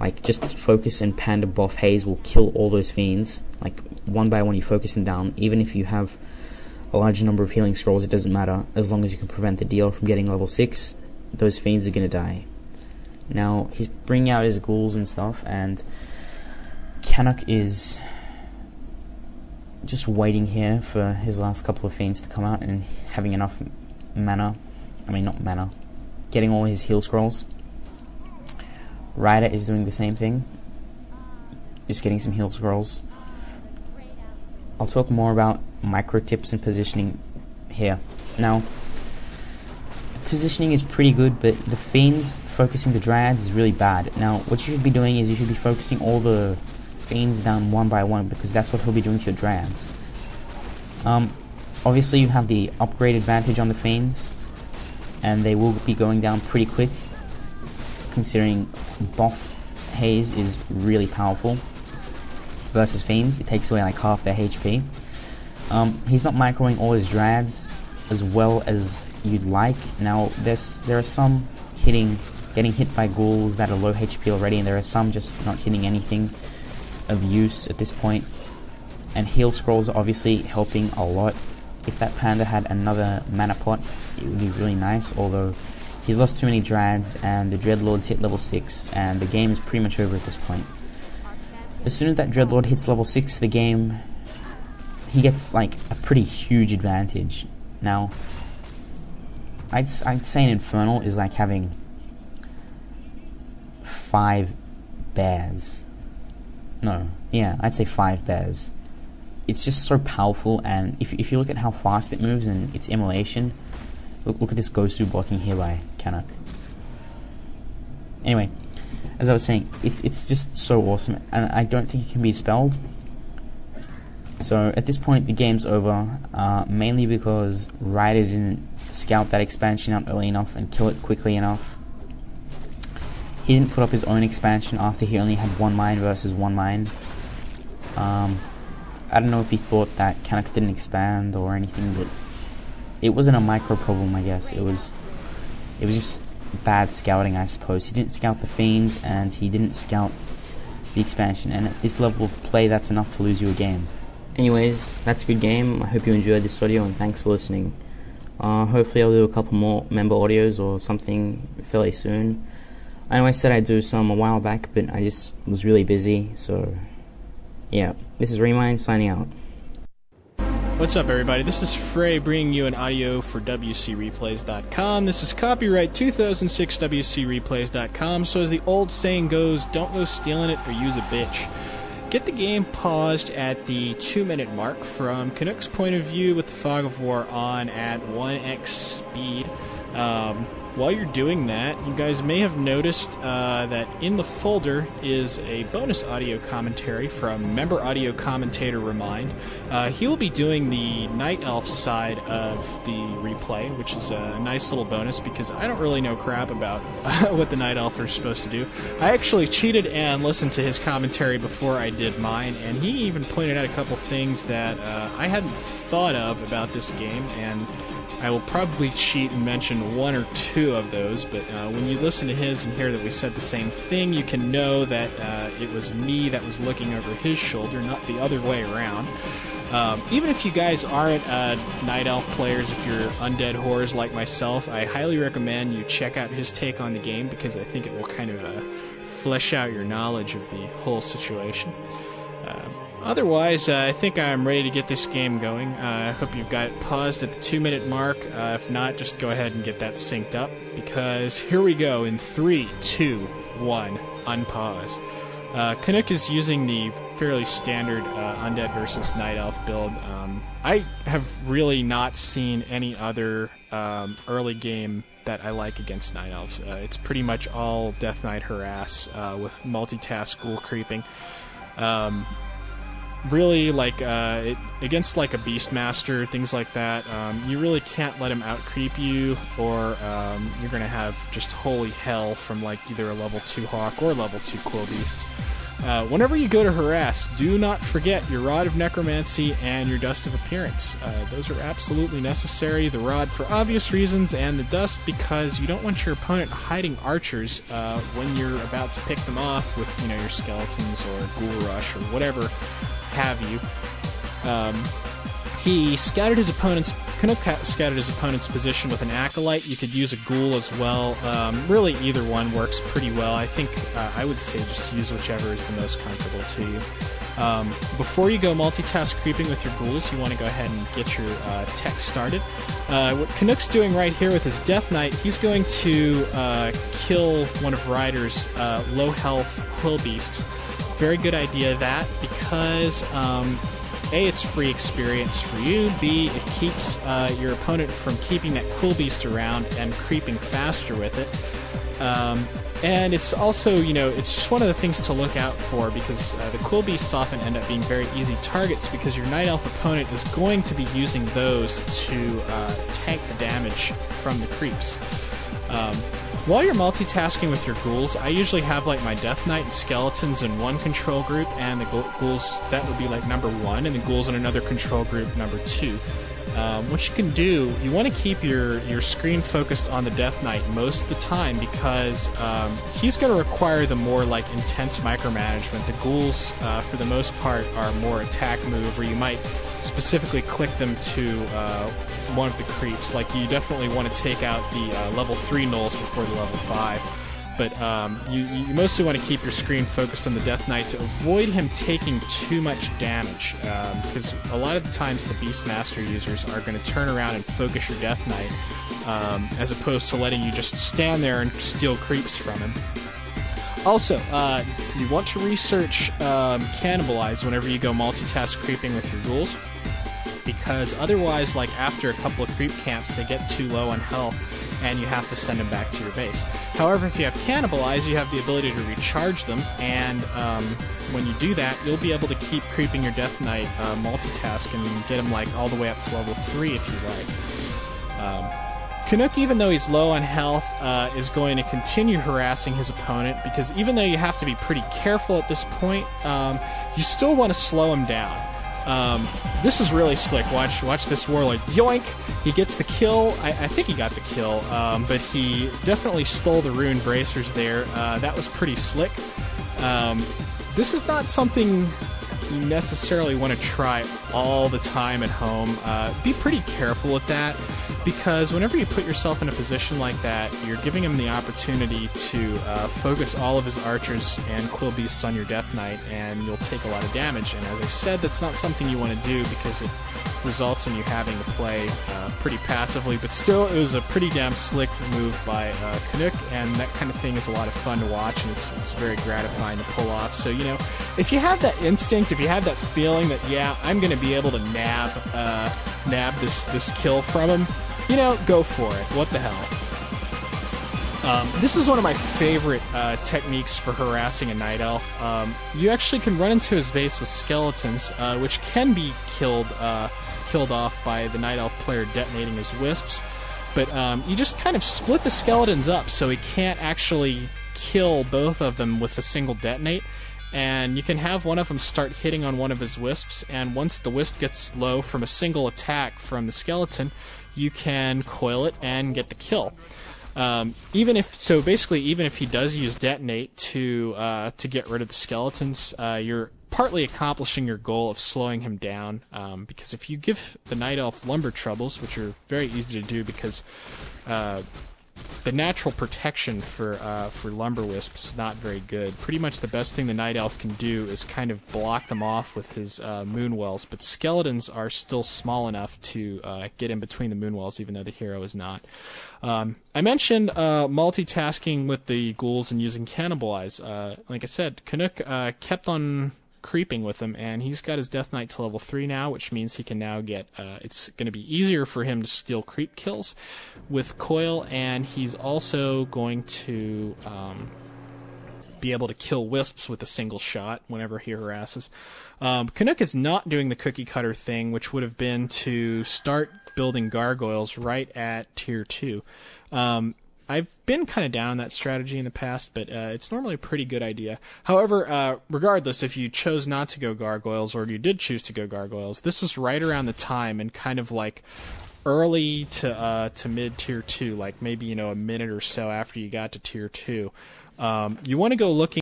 Like, just focus and panda buff haze will kill all those fiends. Like, one by one you focus them down. Even if you have a large number of healing scrolls, it doesn't matter. As long as you can prevent the dealer from getting level 6, those fiends are gonna die. Now, he's bringing out his ghouls and stuff, and Canuck is just waiting here for his last couple of fiends to come out and having enough mana. I mean, not mana. Getting all his heal scrolls. Ryder is doing the same thing. Just getting some heal scrolls. I'll talk more about micro tips and positioning here. Now, positioning is pretty good, but the fiends focusing the dryads is really bad. Now, what you should be doing is you should be focusing all the fiends down one by one, because that's what he'll be doing to your dryads. Obviously you have the upgrade advantage on the fiends, and they will be going down pretty quick, considering buff haze is really powerful versus fiends. It takes away like half their HP. He's not microing all his dryads as well as you'd like. Now there are some getting hit by ghouls that are low HP already, and there are some just not hitting anything of use at this point. And heal scrolls are obviously helping a lot. If that panda had another mana pot, it would be really nice, although he's lost too many dryads and the dreadlords hit level 6 and the game is pretty much over at this point. As soon as that dreadlord hits level 6, the game, he gets like a pretty huge advantage. Now, I'd say an infernal is like having 5 bears. No, yeah, I'd say 5 bears. It's just so powerful, and if you look at how fast it moves and its immolation, look at this Gosu blocking here by Canuck. Anyway, as I was saying, it's just so awesome, and I don't think it can be dispelled. So at this point the game's over, mainly because Ryder didn't scout that expansion out early enough and kill it quickly enough. He didn't put up his own expansion after he only had 1 mine versus 1 mine. I don't know if he thought that Canuck didn't expand or anything, but it wasn't a micro problem, I guess. It was just bad scouting, I suppose. He didn't scout the fiends, and he didn't scout the expansion, and at this level of play, that's enough to lose you a game. Anyways, that's a good game. I hope you enjoyed this audio, and thanks for listening. Hopefully I'll do a couple more member audios or something fairly soon. I know I said I'd do some a while back, but I just was really busy, so yeah. This is Remind signing out. What's up, everybody? This is Fray bringing you an audio for WCReplays.com. This is copyright 2006 WCReplays.com, so as the old saying goes, don't go stealing it or use a bitch. Get the game paused at the 2-minute mark from Canuck's point of view with the Fog of War on at 1x speed. While you're doing that, you guys may have noticed that in the folder is a bonus audio commentary from member audio commentator Remind. He will be doing the Night Elf side of the replay, which is a nice little bonus because I don't really know crap about what the Night Elf are supposed to do. I actually cheated and listened to his commentary before I did mine, and he even pointed out a couple things that I hadn't thought of about this game, and I will probably cheat and mention 1 or 2 of those, but when you listen to his and hear that we said the same thing, you can know that it was me that was looking over his shoulder, not the other way around. Even if you guys aren't Night Elf players, if you're Undead whores like myself, I highly recommend you check out his take on the game because I think it will kind of flesh out your knowledge of the whole situation. Otherwise, I think I'm ready to get this game going. I hope you've got it paused at the 2-minute mark. If not, just go ahead and get that synced up, because here we go in 3, 2, 1, unpause. Canuck is using the fairly standard Undead versus Night Elf build. I have really not seen any other early game that I like against Night Elves. It's pretty much all Death Knight harass with multitask ghoul creeping. Really, like, against, like, a Beastmaster, things like that, you really can't let him out-creep you, or you're gonna have just holy hell from, like, either a level 2 Hawk or level 2 Quill Beasts. Whenever you go to harass, do not forget your Rod of Necromancy and your Dust of Appearance. Those are absolutely necessary. The Rod for obvious reasons, and the Dust because you don't want your opponent hiding archers when you're about to pick them off with, you know, your skeletons or Ghoul Rush or whatever have you. He scouted his opponent's... Canuck scouted his opponent's position with an Acolyte. You could use a Ghoul as well. Really, either one works pretty well. I think I would say just use whichever is the most comfortable to you. Before you go multitask creeping with your Ghouls, you want to go ahead and get your tech started. What Canuck's doing right here with his Death Knight, he's going to kill one of Ryder's low-health Quill Beasts. Very good idea, that, because... A, it's free experience for you. B, it keeps your opponent from keeping that Quill Beast around and creeping faster with it. And it's also, you know, it's just one of the things to look out for, because the Quill Beasts often end up being very easy targets, because your Night Elf opponent is going to be using those to tank the damage from the creeps. While you're multitasking with your Ghouls, I usually have like my Death Knight and Skeletons in one control group, and the Ghouls, that would be like number 1, and the Ghouls in another control group, number 2. What you can do, you want to keep your screen focused on the Death Knight most of the time, because he's going to require the more like intense micromanagement. The Ghouls, for the most part, are more attack move, where you might specifically click them to one of the creeps. Like, you definitely want to take out the level 3 gnolls before the level 5. But you mostly want to keep your screen focused on the Death Knight to avoid him taking too much damage, because a lot of the times the Beastmaster users are going to turn around and focus your Death Knight, as opposed to letting you just stand there and steal creeps from him. Also, you want to research Cannibalize whenever you go multitask creeping with your Ghouls, because otherwise, like after a couple of creep camps, they get too low on health, and you have to send them back to your base. However, if you have Cannibalize, you have the ability to recharge them, and when you do that, you'll be able to keep creeping your Death Knight multitask and get him like all the way up to level 3 if you like. Canuck, even though he's low on health, is going to continue harassing his opponent, because even though you have to be pretty careful at this point, you still want to slow him down. This is really slick. Watch this Warlord. Yoink! He gets the kill. I think he got the kill, but he definitely stole the Rune Bracers there. That was pretty slick. This is not something you necessarily want to try all the time at home. Be pretty careful with that, because whenever you put yourself in a position like that, you're giving him the opportunity to focus all of his archers and Quill Beasts on your Death Knight, and you'll take a lot of damage. And as I said, that's not something you want to do, because it results in you having to play pretty passively. But still, it was a pretty damn slick move by Canuck, and that kind of thing is a lot of fun to watch, and it's very gratifying to pull off. So, you know, if you have that instinct, if you have that feeling that, yeah, I'm going to be able to nab this kill from him, you know, go for it. What the hell? This is one of my favorite techniques for harassing a Night Elf. You actually can run into his base with Skeletons, which can be killed off by the Night Elf player detonating his Wisps. But you just kind of split the Skeletons up so he can't actually kill both of them with a single detonate. And you can have one of them start hitting on one of his Wisps, and once the Wisp gets low from a single attack from the Skeleton, you can coil it and get the kill. Even if he does use detonate to get rid of the Skeletons, you're partly accomplishing your goal of slowing him down, because if you give the Night Elf lumber troubles, which are very easy to do, because the natural protection for lumber wisps is not very good. Pretty much the best thing the Night Elf can do is kind of block them off with his Moonwells, but Skeletons are still small enough to get in between the Moonwells, even though the hero is not. I mentioned multitasking with the Ghouls and using Cannibalize. Like I said, Canuck kept on creeping with him, and he's got his Death Knight to level 3 now, which means he can now get, it's going to be easier for him to steal creep kills with Coil, and he's also going to be able to kill Wisps with a single shot whenever he harasses. Canuck is not doing the cookie cutter thing, which would have been to start building gargoyles right at tier 2. I've been kind of down on that strategy in the past, but it's normally a pretty good idea. However, regardless, if you chose not to go gargoyles or you did choose to go gargoyles, this was right around the time and kind of like early to mid tier 2, like maybe a minute or so after you got to tier 2. You want to go looking